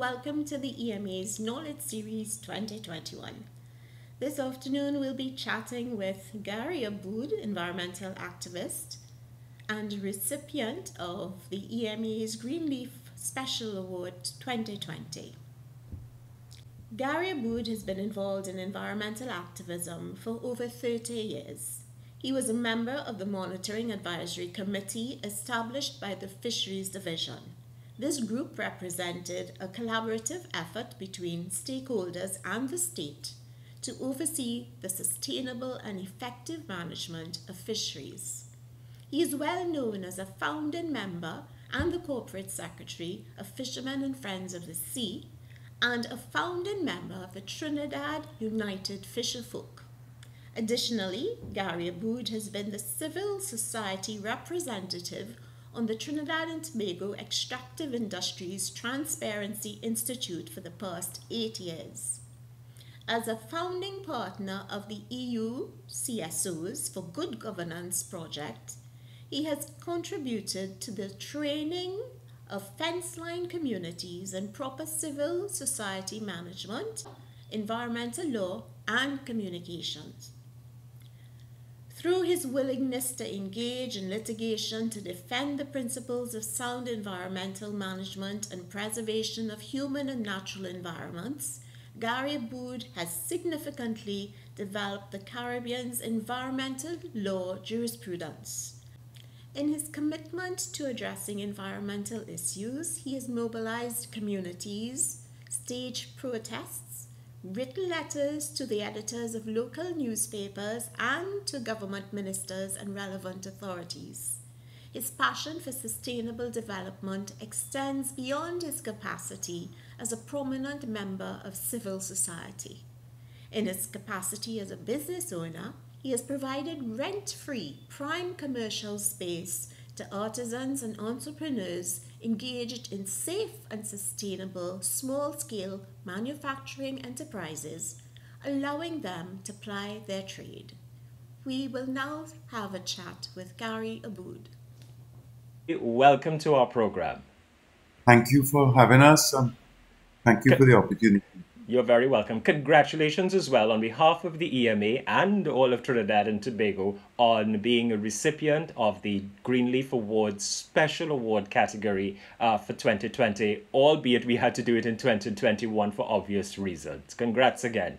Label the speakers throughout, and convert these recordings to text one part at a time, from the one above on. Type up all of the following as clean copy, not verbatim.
Speaker 1: welcome to the EMA's Knowledge Series 2021. This afternoon we'll be chatting with Gary Aboud, environmental activist and recipient of the EMA's Greenleaf Special Award 2020. Gary Aboud has been involved in environmental activism for over 30 years. He was a member of the Monitoring Advisory Committee established by the Fisheries Division. This group represented a collaborative effort between stakeholders and the state to oversee the sustainable and effective management of fisheries. He is well known as a founding member and the corporate secretary of Fishermen and Friends of the Sea and a founding member of the Trinidad United Fisherfolk. Additionally, Gary Aboud has been the civil society representative on the Trinidad and Tobago Extractive Industries Transparency Institute for the past 8 years. As a founding partner of the EU CSOs for Good Governance project, he has contributed to the training of fence-line communities in proper civil society management, environmental law, and communications. Through his willingness to engage in litigation to defend the principles of sound environmental management and preservation of human and natural environments, Gary Aboud has significantly developed the Caribbean's environmental law jurisprudence. In his commitment to addressing environmental issues, he has mobilized communities, staged protests, written letters to the editors of local newspapers and to government ministers and relevant authorities. His passion for sustainable development extends beyond his capacity as a prominent member of civil society. In his capacity as a business owner, he has provided rent-free prime commercial space to artisans and entrepreneurs engaged in safe and sustainable small-scale manufacturing enterprises, allowing them to ply their trade. We will now have a chat with Gary Aboud.
Speaker 2: Welcome to our program.
Speaker 3: Thank you for having us, and thank you for the opportunity.
Speaker 2: You're very welcome. Congratulations as well on behalf of the EMA and all of Trinidad and Tobago on being a recipient of the Greenleaf Awards Special Award category for 2020, albeit we had to do it in 2021 for obvious reasons. Congrats again.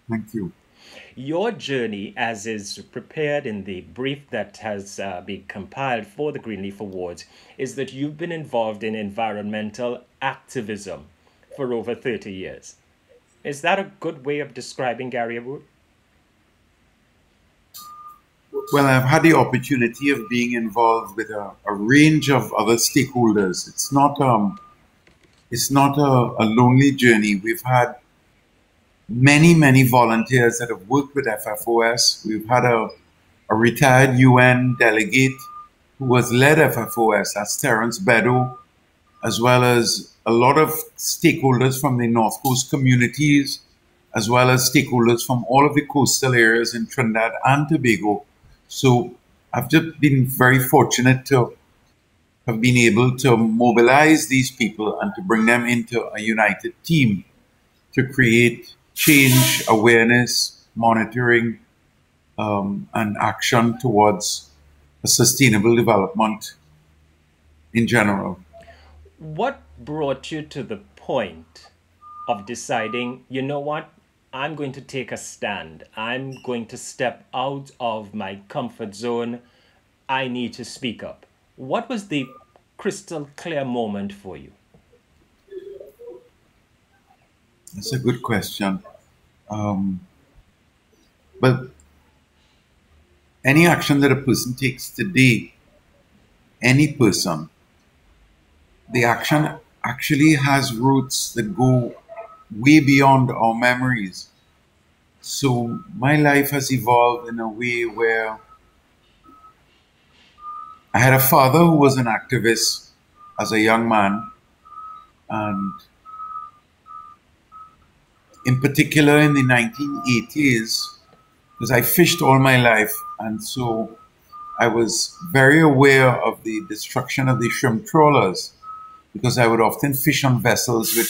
Speaker 3: Thank you.
Speaker 2: Your journey, as is prepared in the brief that has been compiled for the Greenleaf Awards, is that you've been involved in environmental activism for over 30 years. Is that a good way of describing Gary Aboud?
Speaker 3: Well, I've had the opportunity of being involved with a range of other stakeholders. It's not a lonely journey. We've had many volunteers that have worked with FFOS. We've had a retired UN delegate who has led FFOS, that's Terence Beddoe, as well as a lot of stakeholders from the North Coast communities, as well as stakeholders from all of the coastal areas in Trinidad and Tobago. So I've just been very fortunate to have been able to mobilize these people and to bring them into a united team to create change, awareness, monitoring, and action towards a sustainable development in general.
Speaker 2: What brought you to the point of deciding, you know what, I'm going to take a stand. I'm going to step out of my comfort zone. I need to speak up. What was the crystal clear moment for you?
Speaker 3: That's a good question. But any action that a person takes today, any person, the action actually has roots that go way beyond our memories. So my life has evolved in a way where I had a father who was an activist as a young man, and in particular in the 1980s, because I fished all my life, and so I was very aware of the destruction of the shrimp trawlers because I would often fish on vessels with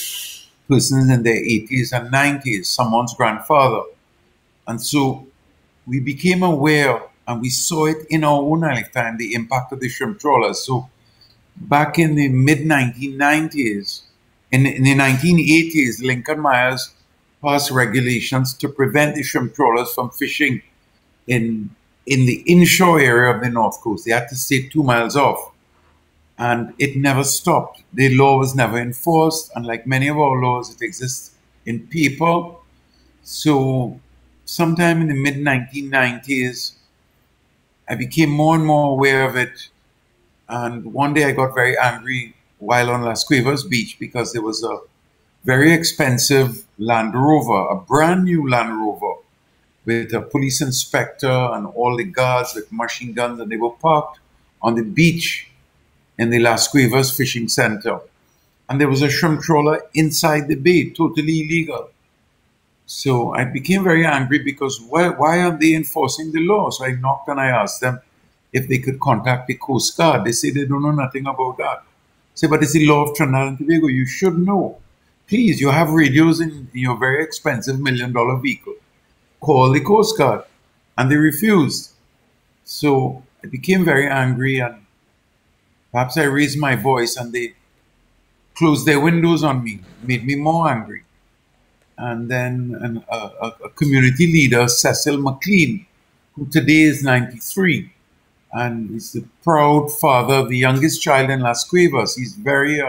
Speaker 3: persons in their 80s and 90s, someone's grandfather. And so we became aware and we saw it in our own lifetime, the impact of the shrimp trawlers. So back in the mid 1990s, in the 1980s, Lincoln Myers passed regulations to prevent the shrimp trawlers from fishing in the inshore area of the North Coast. They had to stay 2 miles off. And it never stopped. The law was never enforced. And like many of our laws, it exists in paper. So sometime in the mid 1990s, I became more and more aware of it. And one day I got very angry while on Las Cuevas Beach because there was a very expensive Land Rover, a brand new Land Rover, with a police inspector and all the guards with machine guns, and they were parked on the beach in the Las Cuevas Fishing Center. And there was a shrimp trawler inside the bay, totally illegal. So I became very angry because why aren't they enforcing the law? So I knocked and I asked them if they could contact the Coast Guard. They say they don't know nothing about that. I say, but it's the law of Trinidad and Tobago. You should know. Please, you have radios in your very expensive $1 million vehicle. Call the Coast Guard. And they refused. So I became very angry, and perhaps I raised my voice and they closed their windows on me, made me more angry. And then a community leader, Cecil McLean, who today is 93, and he's the proud father of the youngest child in Las Cuevas. He's very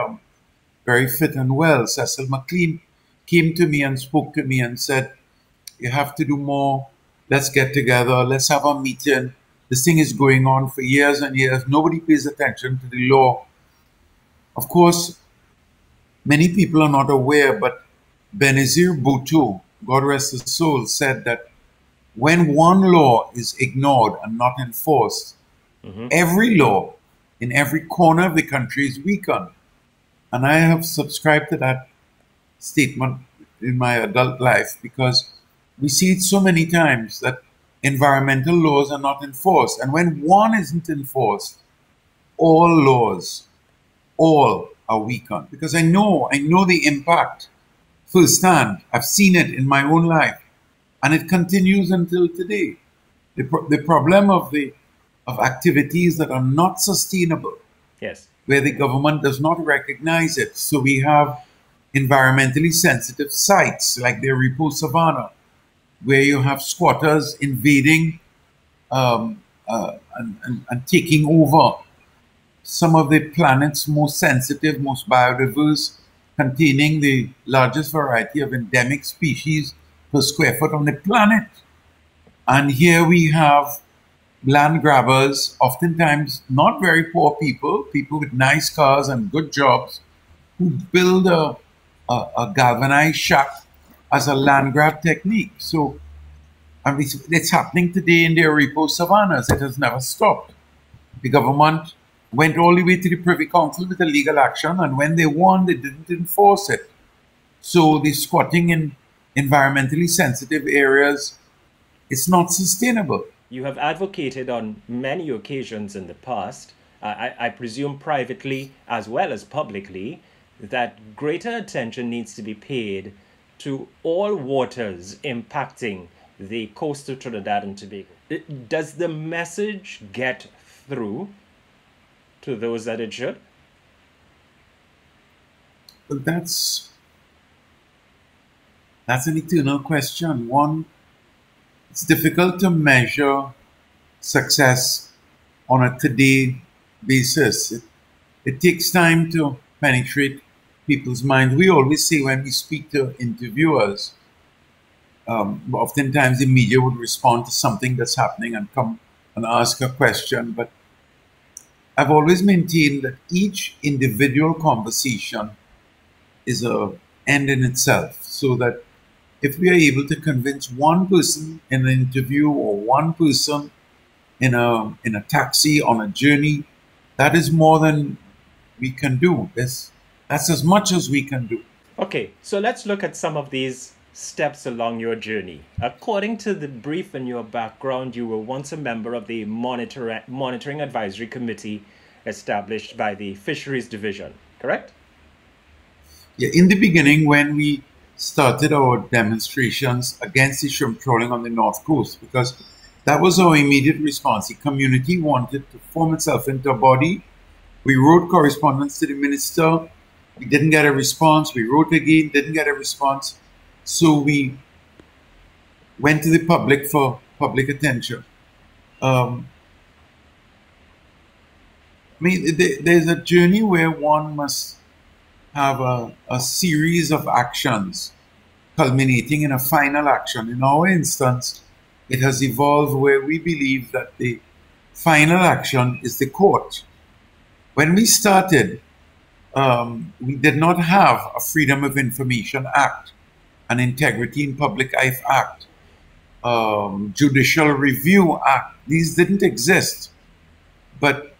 Speaker 3: fit and well. Cecil McLean came to me and spoke to me and said, you have to do more. Let's get together. Let's have a meeting. This thing is going on for years and years. Nobody pays attention to the law. Of course, many people are not aware, but Benazir Bhutto, God rest his soul, said that when one law is ignored and not enforced, every law in every corner of the country is weakened. And I have subscribed to that statement in my adult life because we see it so many times that environmental laws are not enforced. And when one isn't enforced, all laws, all are weakened. Because I know the impact firsthand. I've seen it in my own life. And it continues until today. The problem of activities that are not sustainable,
Speaker 2: yes,
Speaker 3: where the government does not recognize it. So we have environmentally sensitive sites like the Repo Savannah, where you have squatters invading and taking over some of the planet's most sensitive, most biodiverse, containing the largest variety of endemic species per square foot on the planet. And here we have land grabbers, oftentimes not very poor people, people with nice cars and good jobs, who build a galvanized shack as a land grab technique. So, and it's happening today in the Repo Savannas. It has never stopped. The government went all the way to the Privy Council with a legal action, and when they won, they didn't enforce it. So the squatting in environmentally sensitive areas, it's not sustainable.
Speaker 2: You have advocated on many occasions in the past, I presume privately as well as publicly, that greater attention needs to be paid to all waters impacting the coast of Trinidad and Tobago. Does the message get through to those that it should?
Speaker 3: But that's an eternal question. One, it's difficult to measure success on a today basis. It takes time to penetrate people's minds. We always say when we speak to interviewers, oftentimes the media would respond to something that's happening and come and ask a question. But I've always maintained that each individual conversation is an end in itself, so that if we are able to convince one person in an interview or one person in a taxi on a journey, that is more than we can do. That's as much as we can do.
Speaker 2: Okay, so let's look at some of these steps along your journey. According to the brief in your background, you were once a member of the Monitoring Advisory Committee established by the Fisheries Division, correct?
Speaker 3: Yeah, in the beginning, when we started our demonstrations against the shrimp trawling on the North Coast, because that was our immediate response. The community wanted to form itself into a body. We wrote correspondence to the minister. We didn't get a response. We wrote again, didn't get a response. So we went to the public for public attention. I mean, there's a journey where one must have a series of actions culminating in a final action. In our instance, it has evolved where we believe that the final action is the court. When we started, we did not have a Freedom of Information Act, an Integrity in Public Life Act, Judicial Review Act. These didn't exist. But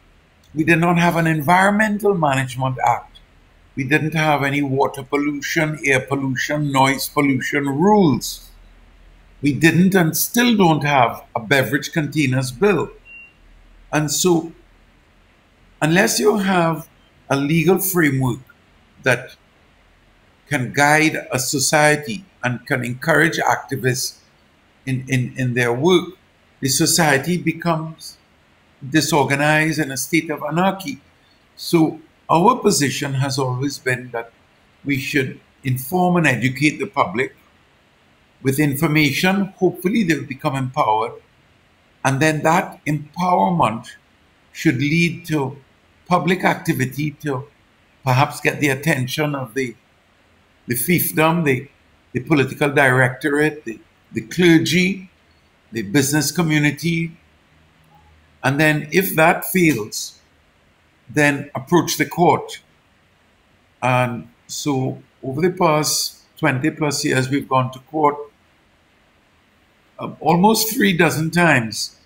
Speaker 3: we did not have an Environmental Management Act. We didn't have any water pollution, air pollution, noise pollution rules. We didn't and still don't have a beverage containers bill. And so, unless you have a legal framework that can guide a society and can encourage activists in their work, the society becomes disorganized in a state of anarchy. So our position has always been that we should inform and educate the public. With information, hopefully they'll become empowered. And then that empowerment should lead to public activity to perhaps get the attention of the fiefdom, the political directorate, the clergy, the business community. And then if that fails, then approach the court. And so over the past 20 plus years, we've gone to court almost 36 times.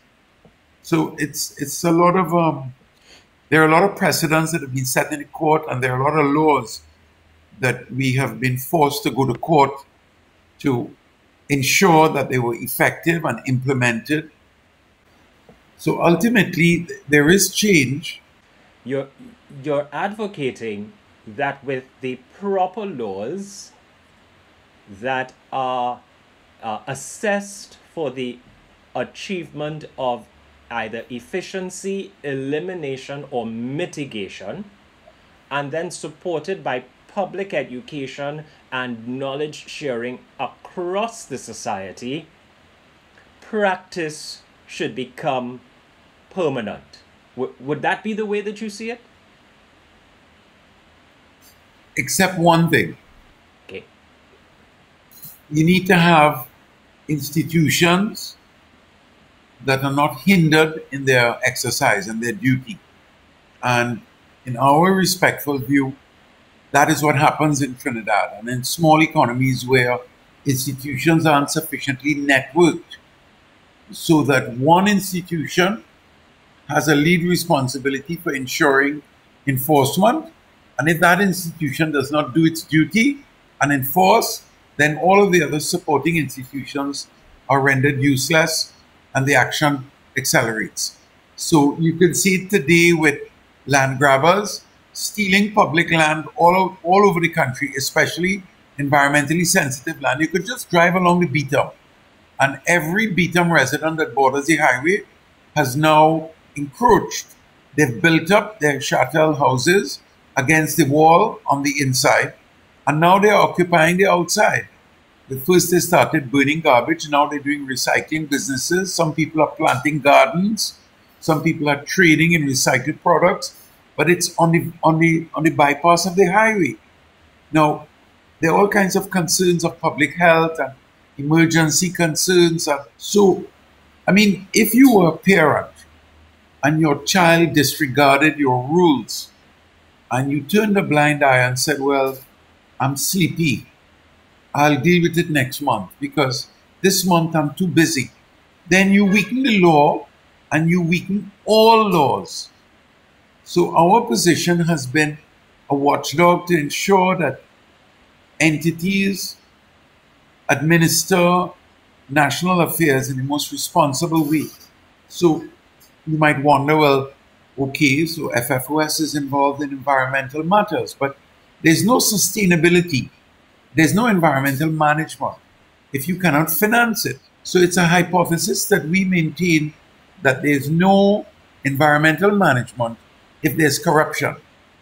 Speaker 3: So it's a lot of, there are a lot of precedents that have been set in the court, and there are a lot of laws that we have been forced to go to court to ensure that they were effective and implemented. So ultimately, there is change.
Speaker 2: You're advocating that with the proper laws that are assessed for the achievement of either efficiency, elimination, or mitigation, and then supported by public education and knowledge sharing across the society, practice should become permanent. Would that be the way that you see it?
Speaker 3: Except one thing.
Speaker 2: Okay.
Speaker 3: You need to have institutions that are not hindered in their exercise and their duty. And in our respectful view, that is what happens in Trinidad and in small economies where institutions aren't sufficiently networked, so that one institution has a lead responsibility for ensuring enforcement. And if that institution does not do its duty and enforce, then all of the other supporting institutions are rendered useless and the action accelerates. So you can see it today with land grabbers stealing public land all over the country, especially environmentally sensitive land. You could just drive along the beat-up, and every beat-up resident that borders the highway has now encroached. They've built up their chattel houses against the wall on the inside, and now they're occupying the outside. The first they started burning garbage, now they're doing recycling businesses. Some people are planting gardens, some people are trading in recycled products, but it's on the bypass of the highway. Now, there are all kinds of concerns of public health and emergency concerns. So, I mean, if you were a parent and your child disregarded your rules and you turned a blind eye and said, well, I'm sleepy, I'll deal with it next month because this month I'm too busy, then you weaken the law and you weaken all laws. So our position has been a watchdog to ensure that entities administer national affairs in the most responsible way. So you might wonder, well, okay, so FFOS is involved in environmental matters, but there's no sustainability, there's no environmental management if you cannot finance it. So it's a hypothesis that we maintain that there's no environmental management if there's corruption.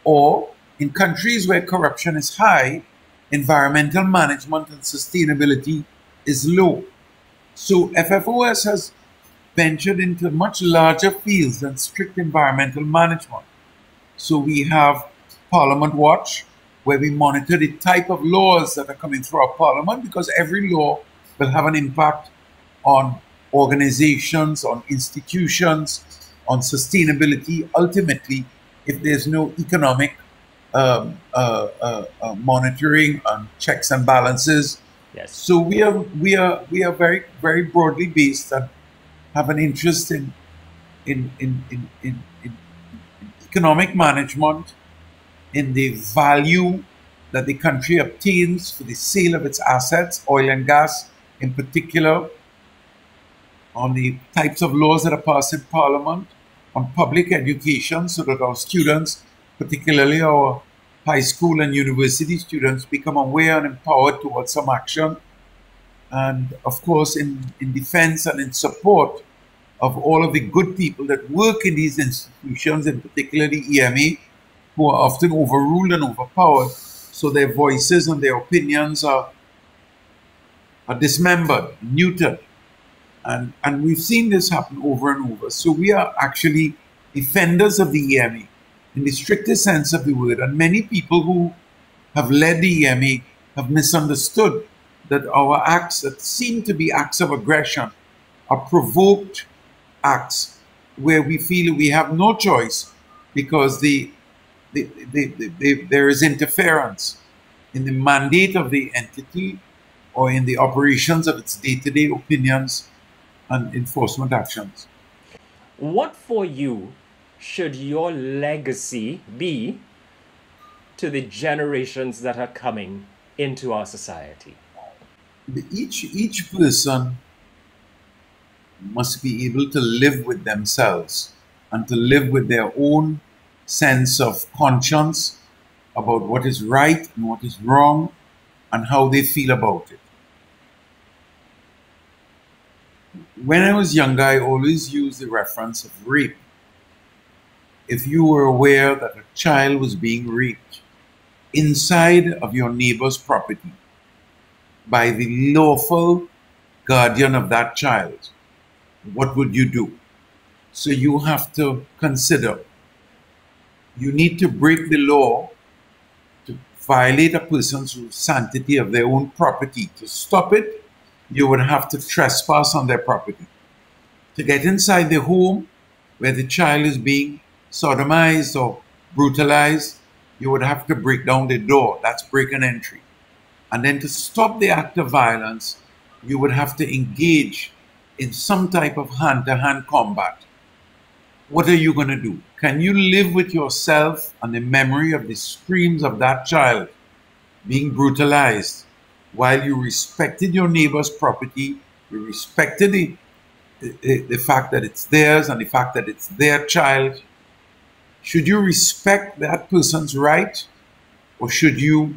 Speaker 3: Or in countries where corruption is high, environmental management and sustainability is low. So FFOS has ventured into much larger fields than strict environmental management. So we have Parliament Watch, where we monitor the type of laws that are coming through our parliament, because every law will have an impact on organizations, on institutions, on sustainability. Ultimately, if there's no economic monitoring and checks and balances.
Speaker 2: Yes.
Speaker 3: So we are very broadly based and have an interest in economic management, in the value that the country obtains for the sale of its assets, oil and gas in particular, on the types of laws that are passed in Parliament, on public education, so that our students, particularly our high school and university students, become aware and empowered towards some action. And of course, in defense and in support of all of the good people that work in these institutions, in particular the EMA, who are often overruled and overpowered, so their voices and their opinions are dismembered, neutered. And we've seen this happen over and over. So we are actually defenders of the EMA in the strictest sense of the word. And many people who have led the EMA have misunderstood that our acts that seem to be acts of aggression are provoked acts where we feel we have no choice because there is interference in the mandate of the entity or in the operations of its day-to-day opinions and enforcement actions.
Speaker 2: What for you should your legacy be to the generations that are coming into our society?
Speaker 3: Each person must be able to live with themselves and to live with their own sense of conscience about what is right and what is wrong and how they feel about it. When I was younger, I always used the reference of rape. If you were aware that a child was being raped inside of your neighbor's property by the lawful guardian of that child, what would you do? So you have to consider, you need to break the law to violate a person's sanctity of their own property. To stop it, you would have to trespass on their property. To get inside the home where the child is being sodomized or brutalized, you would have to break down the door. That's break and entry. And then to stop the act of violence, you would have to engage in some type of hand-to-hand combat. What are you going to do? Can you live with yourself and the memory of the screams of that child being brutalized while you respected your neighbor's property, you respected the fact that it's theirs and the fact that it's their child? Should you respect that person's right, or should you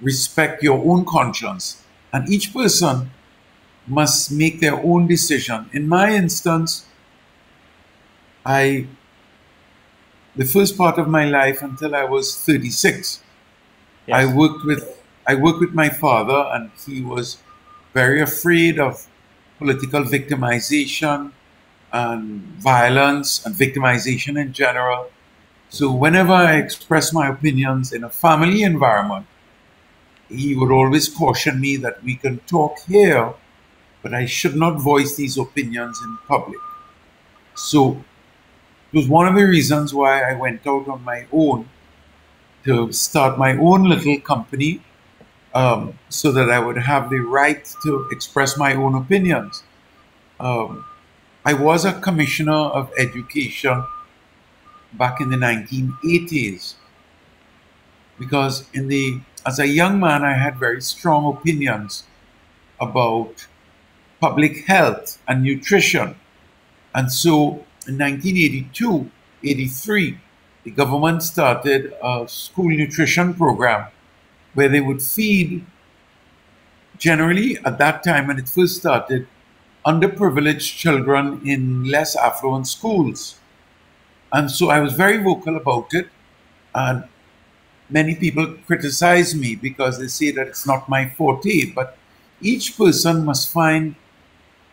Speaker 3: respect your own conscience? And each person must make their own decision. In my instance, the first part of my life until I was 36, yes, I worked with my father, and he was very afraid of political victimization and violence and victimization in general. So whenever I expressed my opinions in a family environment, he would always caution me that we can talk here, but I should not voice these opinions in public. So it was one of the reasons why I went out on my own to start my own little company, so that I would have the right to express my own opinions. I was a commissioner of education back in the 1980s, because as a young man, I had very strong opinions about public health and nutrition. And so in 1982, 83, the government started a school nutrition program where they would feed, generally at that time when it first started, underprivileged children in less affluent schools. And so I was very vocal about it. And many people criticize me because they say that it's not my forte. But each person must find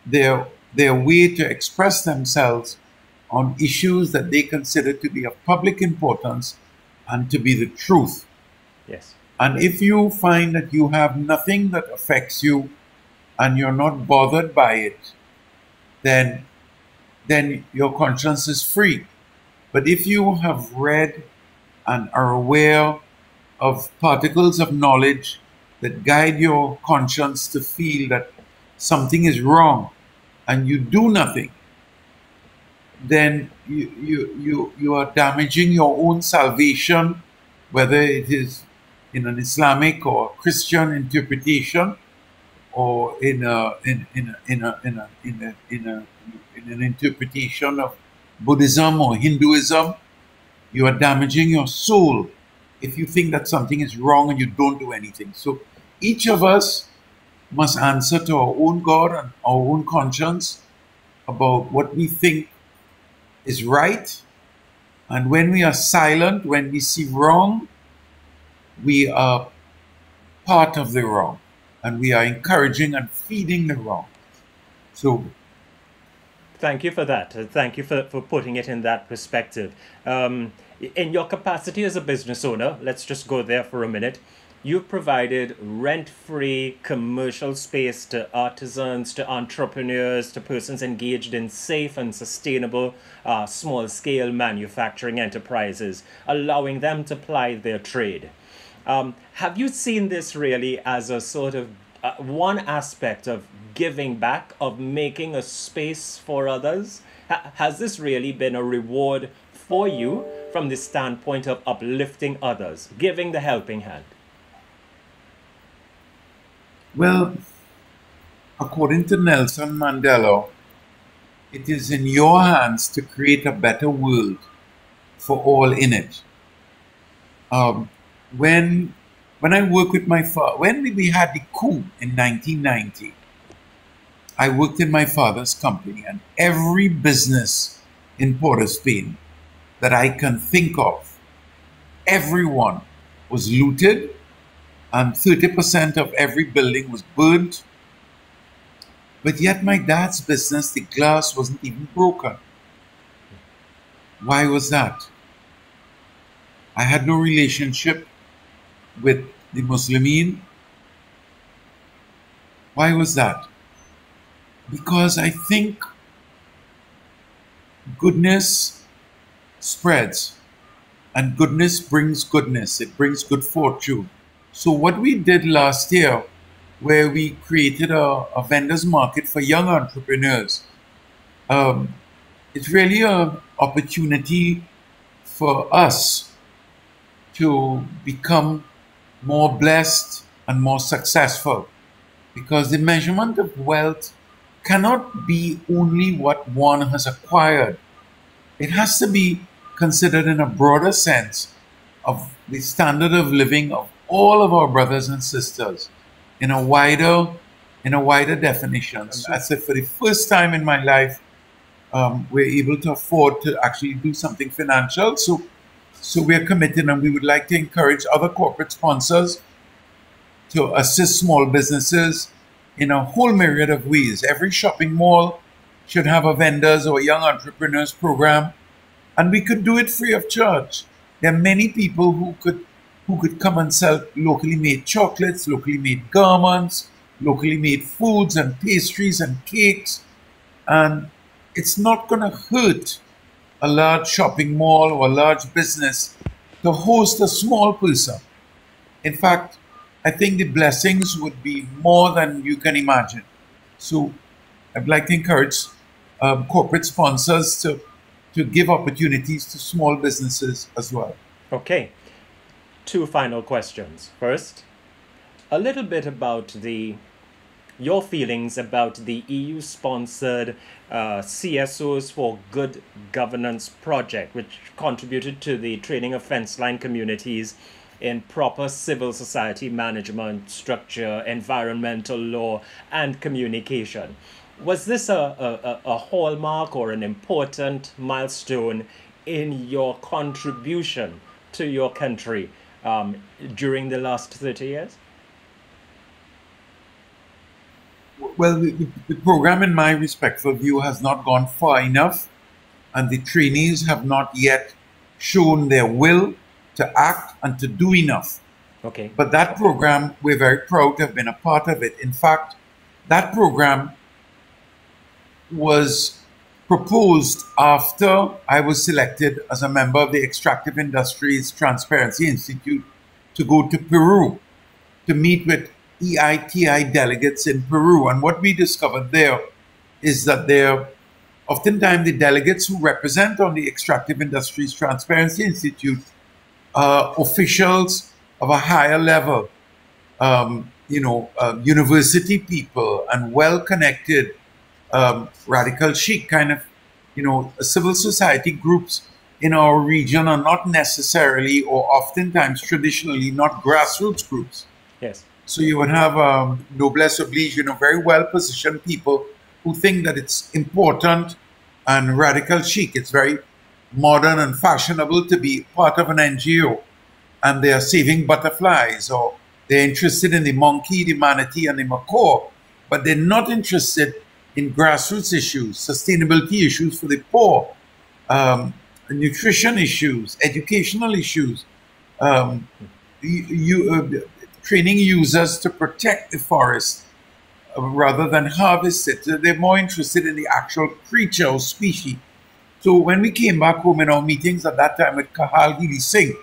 Speaker 3: their way to express themselves on issues that they consider to be of public importance and to be the truth.
Speaker 2: Yes.
Speaker 3: And if you find that you have nothing that affects you and you're not bothered by it, then your conscience is free. But if you have read and are aware of particles of knowledge that guide your conscience to feel that something is wrong and you do nothing, then you are damaging your own salvation, whether it is in an Islamic or Christian interpretation or in an interpretation of Buddhism or Hinduism. You are damaging your soul if you think that something is wrong and you don't do anything. So each of us must answer to our own God and our own conscience about what we think is right. And when we are silent, when we see wrong, we are part of the wrong. And we are encouraging and feeding the wrong. So
Speaker 2: thank you for that. Thank you for putting it in that perspective. In your capacity as a business owner, let's just go there for a minute. You've provided rent-free commercial space to artisans, to entrepreneurs, to persons engaged in safe and sustainable small-scale manufacturing enterprises, allowing them to ply their trade. Have you seen this really as a sort of one aspect of giving back, of making a space for others? Has this really been a reward for you from the standpoint of uplifting others, giving the helping hand?
Speaker 3: Well, according to Nelson Mandela, it is in your hands to create a better world for all in it. When I work with my father, when we had the coup in 1990, I worked in my father's company, and every business in Port of Spain that I can think of, everyone was looted, and 30% of every building was burnt. But yet my dad's business, the glass wasn't even broken. Why was that? I had no relationship with the Muslimin. Why was that? Because I think goodness spreads, and goodness brings goodness. It brings good fortune. So what we did last year, where we created a vendors market for young entrepreneurs, it's really an opportunity for us to become more blessed and more successful, because the measurement of wealth cannot be only what one has acquired. It has to be considered in a broader sense of the standard of living of all of our brothers and sisters in a wider definition. So I said, for the first time in my life, we're able to afford to actually do something financial. So we're committed, and we would like to encourage other corporate sponsors to assist small businesses in a whole myriad of ways. Every shopping mall should have a vendors or young entrepreneurs program, and we could do it free of charge. There are many people who could come and sell locally made chocolates, locally made garments, locally made foods and pastries and cakes. And it's not going to hurt a large shopping mall or a large business to host a small person. In fact, I think the blessings would be more than you can imagine. So I'd like to encourage corporate sponsors to give opportunities to small businesses as well.
Speaker 2: Okay. Two final questions. First, a little bit about the your feelings about the EU sponsored CSOs for Good Governance project, which contributed to the training of fence line communities in proper civil society management, structure, environmental law, and communication. Was this a hallmark or an important milestone in your contribution to your country during the last 30 years?
Speaker 3: Well, the program, in my respectful view, has not gone far enough, and the trainees have not yet shown their will to act and to do enough.
Speaker 2: Okay.
Speaker 3: But that program, we're very proud to have been a part of it. In fact, that program was proposed after I was selected as a member of the Extractive Industries Transparency Institute to go to Peru to meet with EITI delegates in Peru. And what we discovered there is that oftentimes the delegates who represent on the Extractive Industries Transparency Institute are officials of a higher level, university people and well-connected radical chic kind of, civil society groups in our region are not necessarily or oftentimes traditionally not grassroots groups.
Speaker 2: Yes.
Speaker 3: So you would have noblesse oblige, very well-positioned people who think that it's important and radical chic. It's very modern and fashionable to be part of an NGO, and they are saving butterflies, or they're interested in the monkey, the manatee, and the macaw, but they're not interested in grassroots issues, sustainability issues for the poor, nutrition issues, educational issues, training users to protect the forest rather than harvest it. They're more interested in the actual creature or species. So when we came back home in our meetings at that time with Kahal Healy Singh,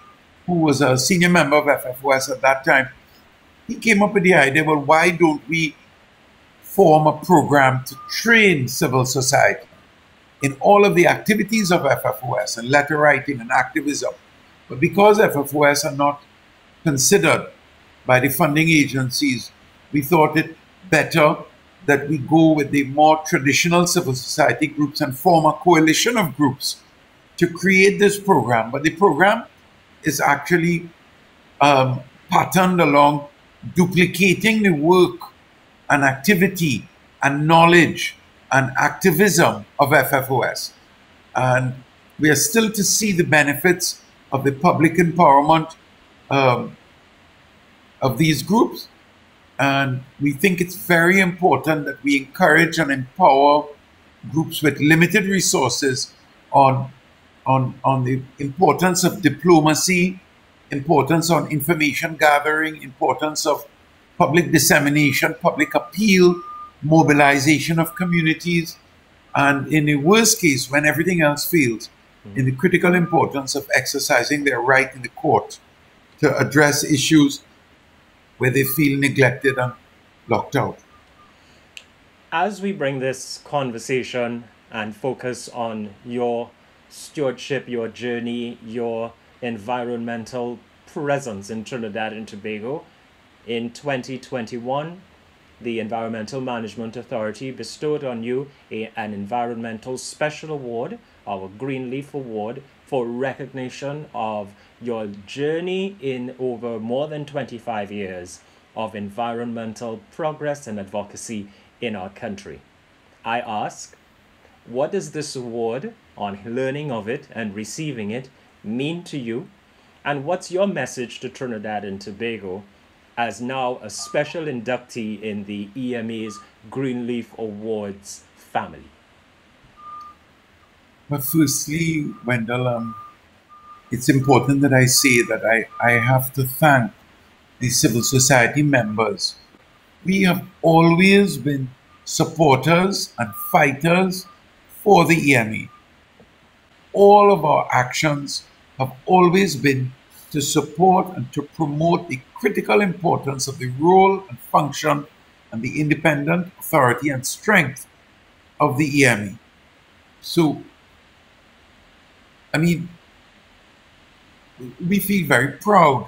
Speaker 3: who was a senior member of FFOS at that time, he came up with the idea, well, why don't we form a program to train civil society in all of the activities of FFOS and letter writing and activism. But because FFOS are not considered by the funding agencies, we thought it better that we go with the more traditional civil society groups and form a coalition of groups to create this program. But the program is actually patterned along duplicating the work and activity and knowledge and activism of FFOS. And we are still to see the benefits of the public empowerment of these groups. And we think it's very important that we encourage and empower groups with limited resources on the importance of diplomacy, importance on information gathering, importance of public dissemination, public appeal, mobilization of communities, and in the worst case, when everything else fails, in the critical importance of exercising their right in the court to address issues where they feel neglected and locked out.
Speaker 2: As we bring this conversation and focus on your stewardship, your journey, your environmental presence in Trinidad and Tobago, in 2021, the Environmental Management Authority bestowed on you an Environmental Special Award, our Greenleaf Award, for recognition of your journey in over more than 25 years of environmental progress and advocacy in our country. I ask, what does this award, on learning of it and receiving it, mean to you? And what's your message to Trinidad and Tobago as now a special inductee in the EMA's Greenleaf Awards family?
Speaker 3: But firstly, Wendell, it's important that I say that I have to thank the civil society members. We have always been supporters and fighters for the EMA. All of our actions have always been to support and to promote the critical importance of the role and function and the independent authority and strength of the EMA. So, I mean, we feel very proud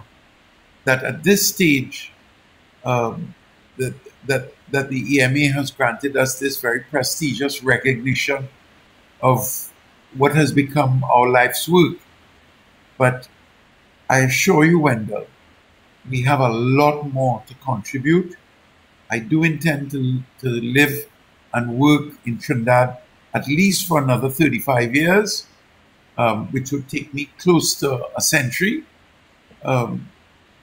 Speaker 3: that at this stage, that, that the EMA has granted us this very prestigious recognition of what has become our life's work. But I assure you, Wendell, we have a lot more to contribute. I do intend to live and work in Trinidad at least for another 35 years, which would take me close to a century.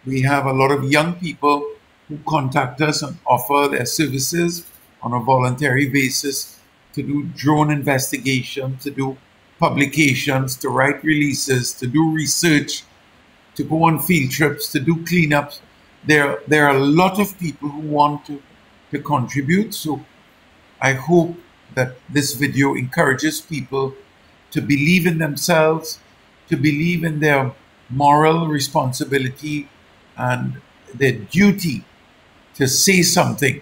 Speaker 3: We have a lot of young people who contact us and offer their services on a voluntary basis to do drone investigation, to do publications, to write releases, to do research, to go on field trips, to do cleanups. There are a lot of people who want to contribute. So I hope that this video encourages people to believe in themselves, to believe in their moral responsibility and their duty to say something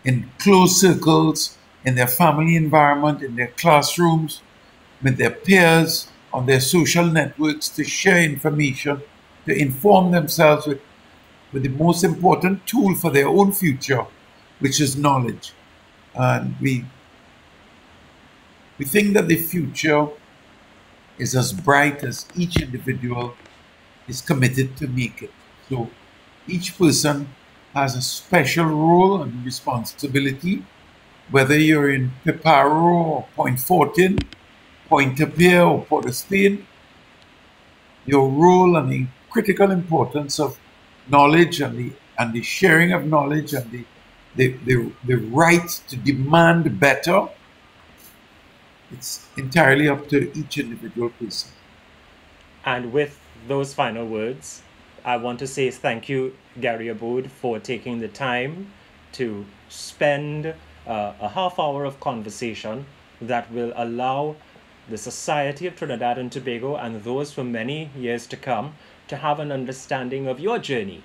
Speaker 3: in closed circles, in their family environment, in their classrooms, with their peers, on their social networks, to share information, to inform themselves with the most important tool for their own future, which is knowledge. And we think that the future is as bright as each individual is committed to make it. So each person has a special role and responsibility, whether you're in Piparo or Point Fortin, Pointe-à-Pierre or Port of Spain. Your role and the critical importance of knowledge and the sharing of knowledge and the right to demand better, it's entirely up to each individual person.
Speaker 2: And with those final words, I want to say thank you, Gary Aboud, for taking the time to spend a half hour of conversation that will allow the Society of Trinidad and Tobago and those for many years to come to have an understanding of your journey.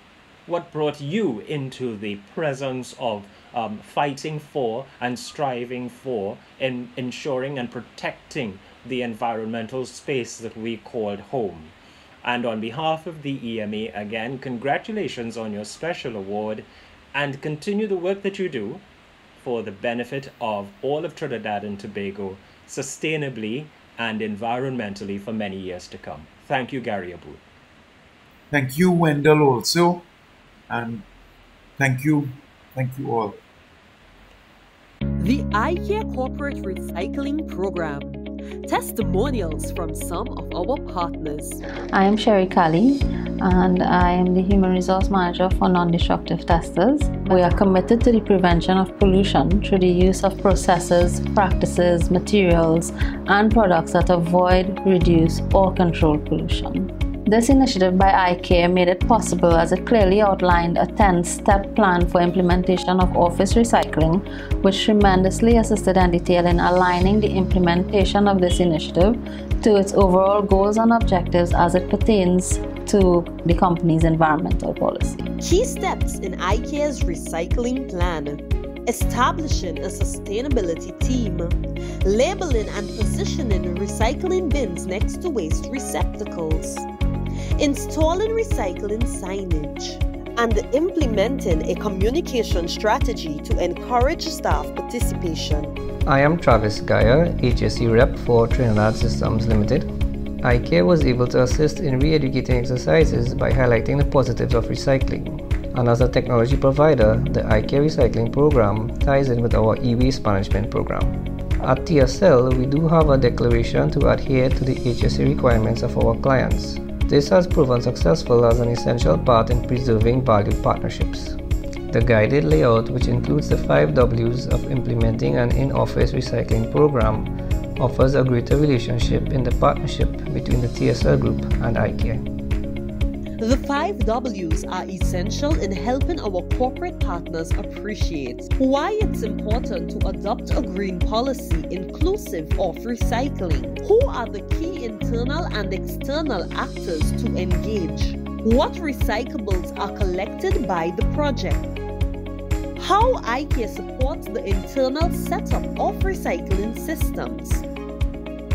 Speaker 2: What brought you into the presence of fighting for and striving for ensuring and protecting the environmental space that we called home. And on behalf of the EMA, again, congratulations on your special award and continue the work that you do for the benefit of all of Trinidad and Tobago, sustainably and environmentally for many years to come. Thank you, Gary Aboud.
Speaker 3: Thank you, Wendell, also. And thank you all.
Speaker 4: The iCare Corporate Recycling Program. Testimonials from some of our partners.
Speaker 5: I am Sherry Kali, and I am the Human Resource Manager for Non-Destructive Testers. We are committed to the prevention of pollution through the use of processes, practices, materials, and products that avoid, reduce, or control pollution. This initiative by iCare made it possible as it clearly outlined a 10-step plan for implementation of office recycling, which tremendously assisted NDTL in aligning the implementation of this initiative to its overall goals and objectives as it pertains to the company's environmental policy.
Speaker 4: Key steps in iCare's recycling plan: establishing a sustainability team, labeling and positioning recycling bins next to waste receptacles, installing recycling signage, and implementing a communication strategy to encourage staff participation.
Speaker 6: I am Travis Geyer, HSE Rep for Trinidad Systems Limited. iCare was able to assist in re-educating exercises by highlighting the positives of recycling. And as a technology provider, the iCare recycling program ties in with our e-waste management program. At TSL, we do have a declaration to adhere to the HSE requirements of our clients. This has proven successful as an essential part in preserving valued partnerships. The guided layout, which includes the 5 W's of implementing an in-office recycling program, offers a greater relationship in the partnership between the TSL Group and iCare.
Speaker 4: The 5 W's are essential in helping our corporate partners appreciate why it's important to adopt a green policy inclusive of recycling. Who are the key internal and external actors to engage? What recyclables are collected by the project? How iCare supports the internal setup of recycling systems?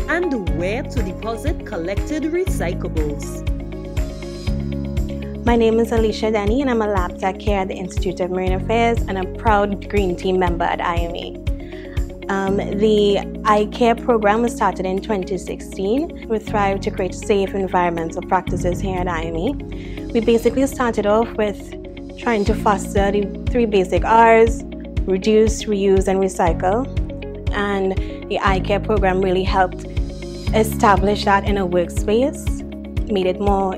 Speaker 4: And where to deposit collected recyclables.
Speaker 7: My name is Alicia Denny and I'm a lab tech here at the Institute of Marine Affairs and a proud Green Team member at IME. The iCare program was started in 2016. We thrive to create safe environmental practices here at IME. We basically started off with trying to foster the 3 basic R's: reduce, reuse, and recycle. And the iCare program really helped establish that in a workspace, made it more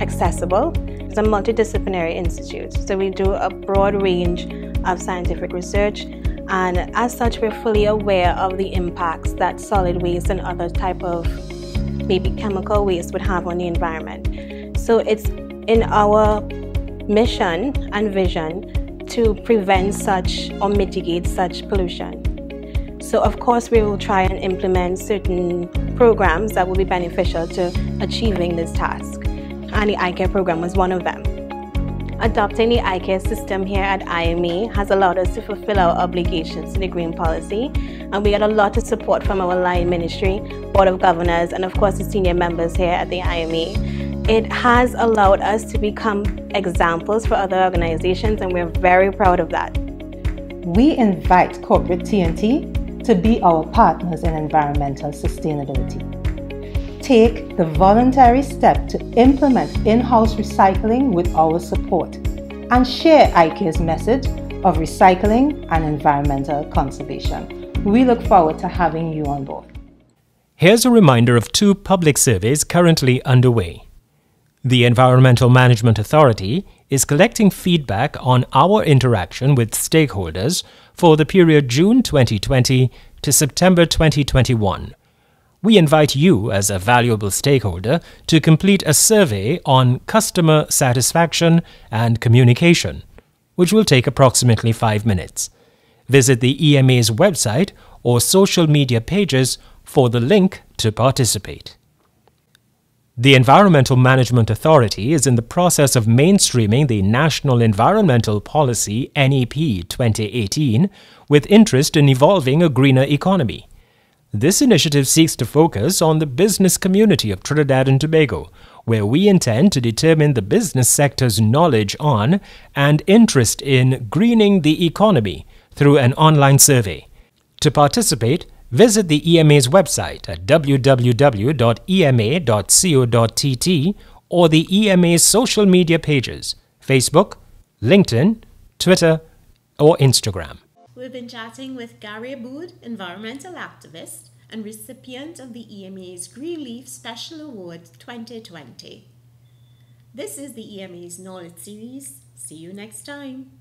Speaker 7: accessible. It's a multidisciplinary institute, so we do a broad range of scientific research, and as such we're fully aware of the impacts that solid waste and other type of maybe chemical waste would have on the environment. So it's in our mission and vision to prevent such or mitigate such pollution. So of course we will try and implement certain programs that will be beneficial to achieving this task. And the iCare program was one of them. Adopting the iCare system here at IME has allowed us to fulfill our obligations to the green policy, and we got a lot of support from our line ministry, board of governors, and of course the senior members here at the IME. It has allowed us to become examples for other organizations, and we're very proud of that.
Speaker 8: We invite corporate TNT to be our partners in environmental sustainability. Take the voluntary step to implement in-house recycling with our support and share iCare's message of recycling and environmental conservation. We look forward to having you on board.
Speaker 2: Here's a reminder of 2 public surveys currently underway. The Environmental Management Authority is collecting feedback on our interaction with stakeholders for the period June 2020 to September 2021. We invite you as a valuable stakeholder to complete a survey on customer satisfaction and communication, which will take approximately 5 minutes. Visit the EMA's website or social media pages for the link to participate. The Environmental Management Authority is in the process of mainstreaming the National Environmental Policy NEP 2018 with interest in evolving a greener economy. This initiative seeks to focus on the business community of Trinidad and Tobago, where we intend to determine the business sector's knowledge on and interest in greening the economy through an online survey. To participate, visit the EMA's website at www.ema.co.tt or the EMA's social media pages, Facebook, LinkedIn, Twitter, or Instagram.
Speaker 1: We've been chatting with Gary Aboud, environmental activist and recipient of the EMA's Greenleaf Special Award 2020. This is the EMA's Knowledge Series. See you next time.